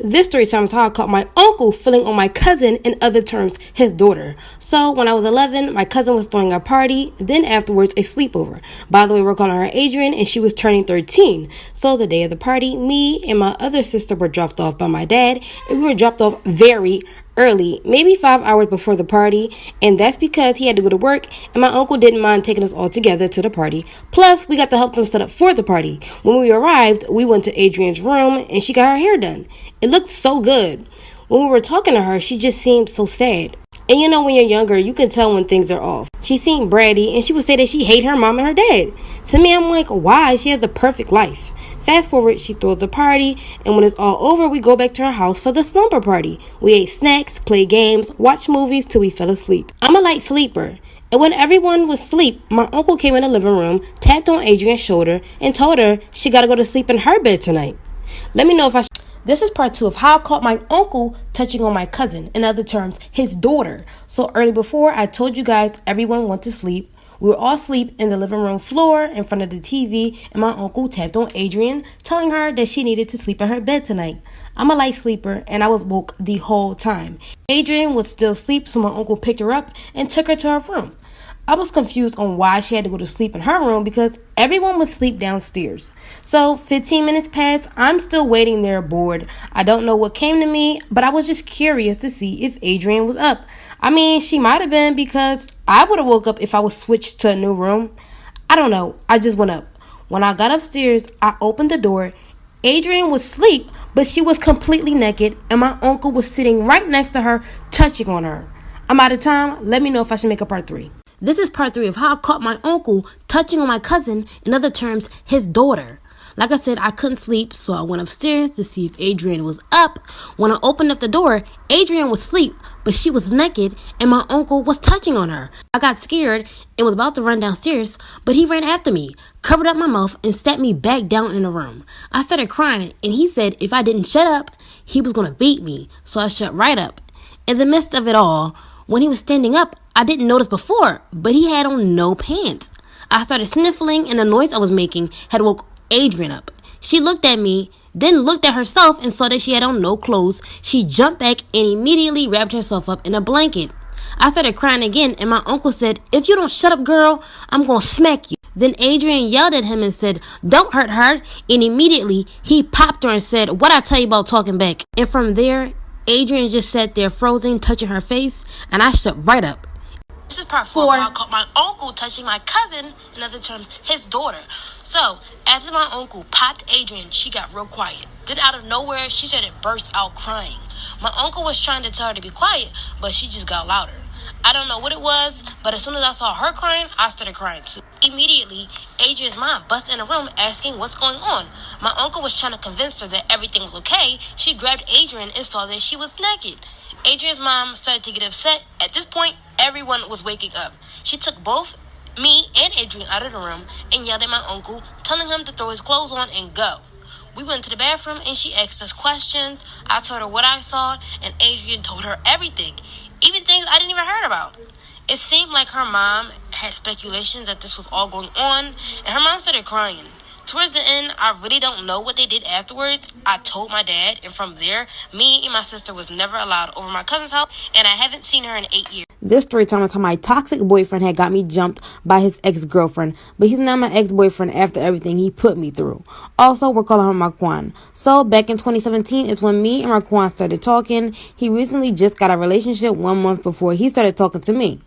This story time is how I caught my uncle filling on my cousin, in other terms, his daughter. So, when I was 11, my cousin was throwing a party, then afterwards a sleepover. By the way, we're calling her Adrian, and she was turning 13. So, the day of the party, me and my other sister were dropped off by my dad, and we were dropped off very early, maybe 5 hours before the party, and that's because he had to go to work, and my uncle didn't mind taking us all together to the party. Plus, we got to help them set up for the party. When we arrived, we went to Adrian's room, and she got her hair done. It looked so good. When we were talking to her, she just seemed so sad. And you know, when you're younger, you can tell when things are off. She seemed bratty, and she would say that she hated her mom and her dad. To me, I'm like, why? She has the perfect life. Fast forward, she throws the party, and when it's all over, we go back to her house for the slumber party. We ate snacks, played games, watched movies till we fell asleep. I'm a light sleeper, and when everyone was asleep, my uncle came in the living room, tapped on Adrian's shoulder, and told her she gotta go to sleep in her bed tonight. Let me know if I... This is part 2 of how I caught my uncle touching on my cousin, in other terms, his daughter. So early before, I told you guys everyone went to sleep. We were all asleep in the living room floor in front of the TV, and my uncle tapped on Adrian, telling her that she needed to sleep in her bed tonight. I'm a light sleeper, and I was woke the whole time. Adrian was still asleep, so my uncle picked her up and took her to her room. I was confused on why she had to go to sleep in her room because everyone was asleep downstairs. So 15 minutes passed. I'm still waiting there bored. I don't know what came to me, but I was just curious to see if Adrian was up. I mean, she might have been because I would have woke up if I was switched to a new room. I don't know. I just went up. When I got upstairs, I opened the door. Adrian was asleep, but she was completely naked, and my uncle was sitting right next to her, touching on her. I'm out of time. Let me know if I should make a part 3. This is part 3 of how I caught my uncle touching on my cousin, in other terms, his daughter. Like I said, I couldn't sleep, so I went upstairs to see if Adrian was up. When I opened up the door, Adrian was asleep, but she was naked, and my uncle was touching on her. I got scared and was about to run downstairs, but he ran after me, covered up my mouth, and sat me back down in the room. I started crying, and he said if I didn't shut up, he was going to beat me, so I shut right up. In the midst of it all, when he was standing up, I didn't notice before, but he had on no pants. I started sniffling, and the noise I was making had woke Adrian up. She looked at me, then looked at herself and saw that she had on no clothes. She jumped back and immediately wrapped herself up in a blanket. I started crying again, and my uncle said, "If you don't shut up, girl, I'm going to smack you." Then Adrian yelled at him and said, "Don't hurt her." And immediately, he popped her and said, "What I tell you about talking back?" And from there, Adrian just sat there frozen, touching her face, and I shut right up. This is part 4 of how I caught my uncle touching my cousin, in other terms, his daughter. So, after my uncle popped Adrian, she got real quiet. Then out of nowhere, she started burst out crying. My uncle was trying to tell her to be quiet, but she just got louder. I don't know what it was, but as soon as I saw her crying, I started crying too. Immediately, Adrian's mom busted in the room asking what's going on. My uncle was trying to convince her that everything was okay. She grabbed Adrian and saw that she was naked. Adrian's mom started to get upset. At this point, everyone was waking up. She took both me and Adrian out of the room and yelled at my uncle, telling him to throw his clothes on and go. We went to the bathroom and she asked us questions. I told her what I saw, and Adrian told her everything, even things I didn't even heard about. It seemed like her mom had speculations that this was all going on, and her mom started crying. Towards the end, I really don't know what they did afterwards. I told my dad, and from there, me and my sister was never allowed over my cousin's house, and I haven't seen her in 8 years. This story time is how my toxic boyfriend had got me jumped by his ex-girlfriend, but he's not my ex-boyfriend after everything he put me through. Also, we're calling him Marquand. So, back in 2017 is when me and Marquand started talking. He recently just got a relationship 1 month before he started talking to me.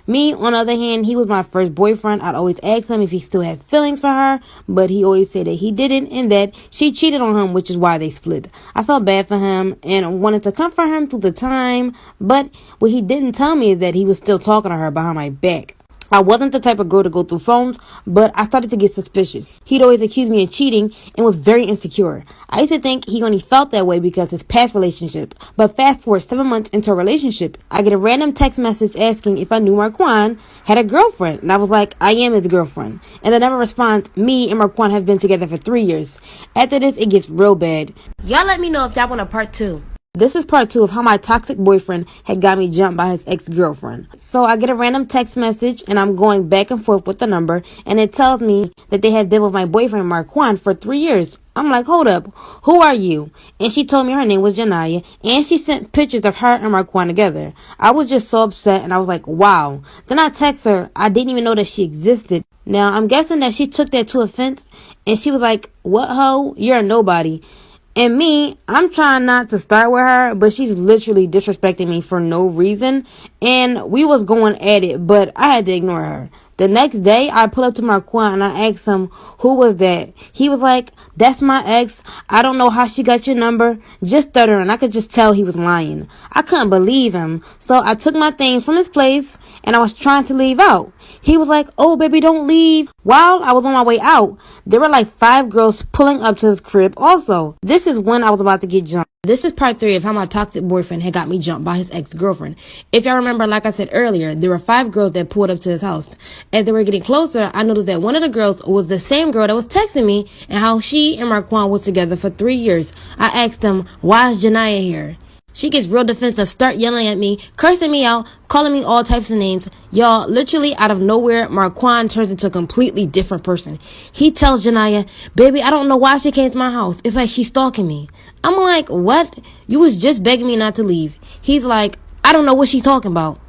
Me, on the other hand, he was my first boyfriend. I'd always ask him if he still had feelings for her, but he always said that he didn't and that she cheated on him, which is why they split. I felt bad for him and wanted to comfort him through the time, but what he didn't tell me is that he was still talking to her behind my back. I wasn't the type of girl to go through phones, but I started to get suspicious. He'd always accuse me of cheating and was very insecure. I used to think he only felt that way because his past relationship. But fast forward 7 months into a relationship, I get a random text message asking if I knew Marquand had a girlfriend. And I was like, I am his girlfriend. And the number responds, me and Marquand have been together for 3 years. After this, it gets real bad. Y'all let me know if y'all want a part 2. This is part 2 of how my toxic boyfriend had got me jumped by his ex-girlfriend. So I get a random text message and I'm going back and forth with the number and it tells me that they had been with my boyfriend Marquand for 3 years. I'm like, hold up, who are you? And she told me her name was Janaya and she sent pictures of her and Marquand together. I was just so upset and I was like, wow. Then I text her, I didn't even know that she existed. Now I'm guessing that she took that to offense and she was like, what hoe? You're a nobody. And me, I'm trying not to start with her, but she's literally disrespecting me for no reason. And we was going at it, but I had to ignore her. The next day, I pull up to Marquand and I asked him, who was that? He was like, that's my ex. I don't know how she got your number. Just stuttering. I could just tell he was lying. I couldn't believe him. So I took my things from his place and I was trying to leave out. He was like, oh, baby, don't leave. While I was on my way out, there were like 5 girls pulling up to his crib also. This is when I was about to get jumped. This is part 3 of how my toxic boyfriend had got me jumped by his ex-girlfriend. If y'all remember, like I said earlier, there were 5 girls that pulled up to his house. As they were getting closer, I noticed that one of the girls was the same girl that was texting me and how she and Marquand was together for 3 years. I asked him, why is Janaya here? She gets real defensive, start yelling at me, cursing me out, calling me all types of names. Y'all, literally out of nowhere, Marquand turns into a completely different person. He tells Janaya, baby, I don't know why she came to my house. It's like she's stalking me. I'm like, what? You was just begging me not to leave. He's like, I don't know what she's talking about.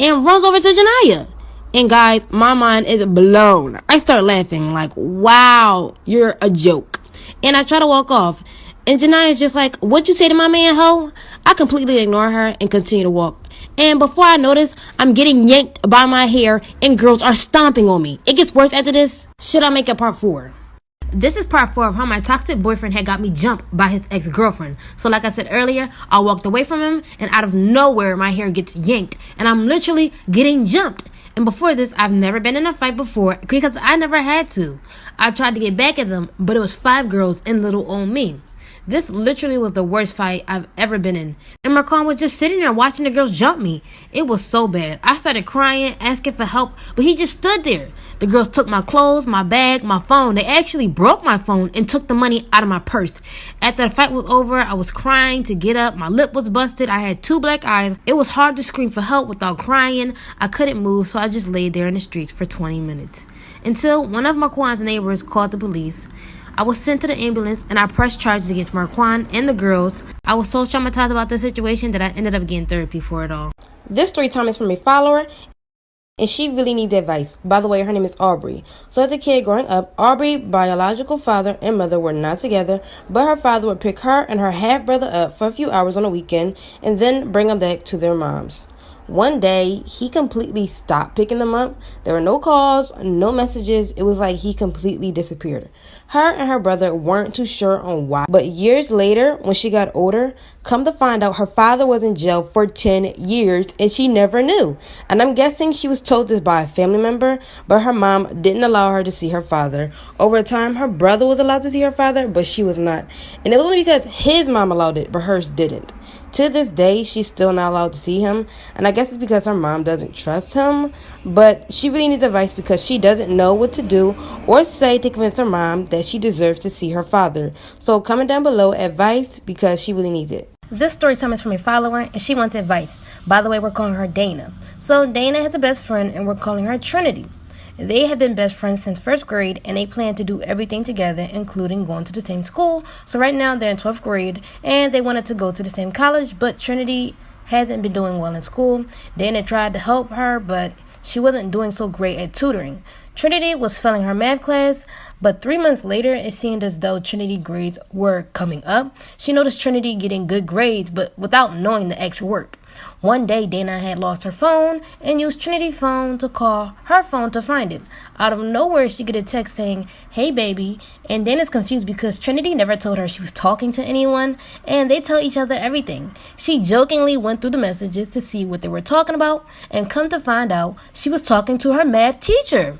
And runs over to Janaya. And guys, my mind is blown. I start laughing like, wow, you're a joke. And I try to walk off. And Janaya's just like, what'd you say to my man, ho? I completely ignore her and continue to walk. And before I notice, I'm getting yanked by my hair and girls are stomping on me. It gets worse after this. Should I make it part 4? This is part 4 of how my toxic boyfriend had got me jumped by his ex-girlfriend. So like I said earlier, I walked away from him and out of nowhere, my hair gets yanked and I'm literally getting jumped. And before this, I've never been in a fight before because I never had to. I tried to get back at them, but it was 5 girls and little old me. This literally was the worst fight I've ever been in. And Marquand was just sitting there watching the girls jump me. It was so bad. I started crying, asking for help, but he just stood there. The girls took my clothes, my bag, my phone. They actually broke my phone and took the money out of my purse. After the fight was over, I was crying to get up. My lip was busted. I had 2 black eyes. It was hard to scream for help without crying. I couldn't move, so I just laid there in the streets for 20 minutes. Until one of Marquand's neighbors called the police. I was sent to the ambulance and I pressed charges against Marquand and the girls. I was so traumatized about the situation that I ended up getting therapy for it all. This story time is from a follower and she really needs advice. By the way, her name is Aubrey. So as a kid growing up, Aubrey's biological father and mother were not together, but her father would pick her and her half-brother up for a few hours on a weekend and then bring them back to their moms. One day, he completely stopped picking them up. There were no calls, no messages. It was like he completely disappeared. Her and her brother weren't too sure on why. But years later, when she got older, come to find out her father was in jail for 10 years and she never knew. And I'm guessing she was told this by a family member, but her mom didn't allow her to see her father. Over time, her brother was allowed to see her father, but she was not. And it was only because his mom allowed it, but hers didn't. To this day, she's still not allowed to see him, and I guess it's because her mom doesn't trust him, but she really needs advice because she doesn't know what to do or say to convince her mom that she deserves to see her father. So comment down below advice because she really needs it. This story time is from a follower, and she wants advice. By the way, we're calling her Dana. So Dana has a best friend, and we're calling her Trinity. They have been best friends since 1st grade, and they plan to do everything together, including going to the same school. So right now they're in 12th grade, and they wanted to go to the same college, but Trinity hasn't been doing well in school. Dana tried to help her, but she wasn't doing so great at tutoring. Trinity was failing her math class, but 3 months later, it seemed as though Trinity grades were coming up. She noticed Trinity getting good grades, but without knowing the extra work. One day, Dana had lost her phone and used Trinity's phone to call her phone to find it. Out of nowhere, she get a text saying, "Hey, baby," and Dana's confused because Trinity never told her she was talking to anyone, and they tell each other everything. She jokingly went through the messages to see what they were talking about, and come to find out, she was talking to her math teacher.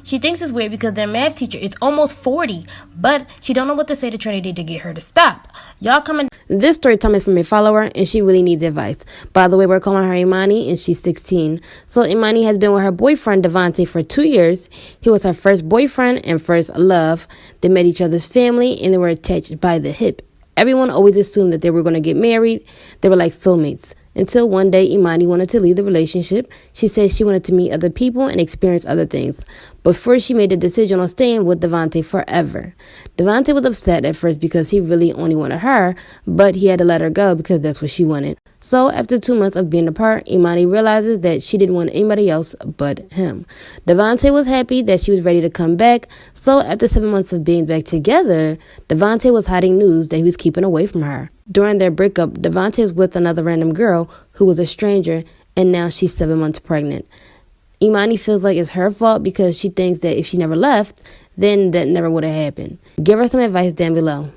She thinks it's weird because their math teacher is almost 40, but she don't know what to say to Trinity to get her to stop. Y'all coming. This story time is from a follower, and she really needs advice. By the way, we're calling her Imani, and she's 16. So Imani has been with her boyfriend, Devontae, for 2 years. He was her first boyfriend and first love. They met each other's family, and they were attached by the hip. Everyone always assumed that they were going to get married. They were like soulmates. Until one day, Imani wanted to leave the relationship. She said she wanted to meet other people and experience other things. But first, she made the decision on staying with Devontae forever. Devontae was upset at first because he really only wanted her, but he had to let her go because that's what she wanted. So, after 2 months of being apart, Imani realizes that she didn't want anybody else but him. Devontae was happy that she was ready to come back. So, after 7 months of being back together, Devontae was hiding news that he was keeping away from her. During their breakup, Devontae was with another random girl who was a stranger, and now she's 7 months pregnant. Imani feels like it's her fault because she thinks that if she never left, then that never would have happened. Give her some advice down below.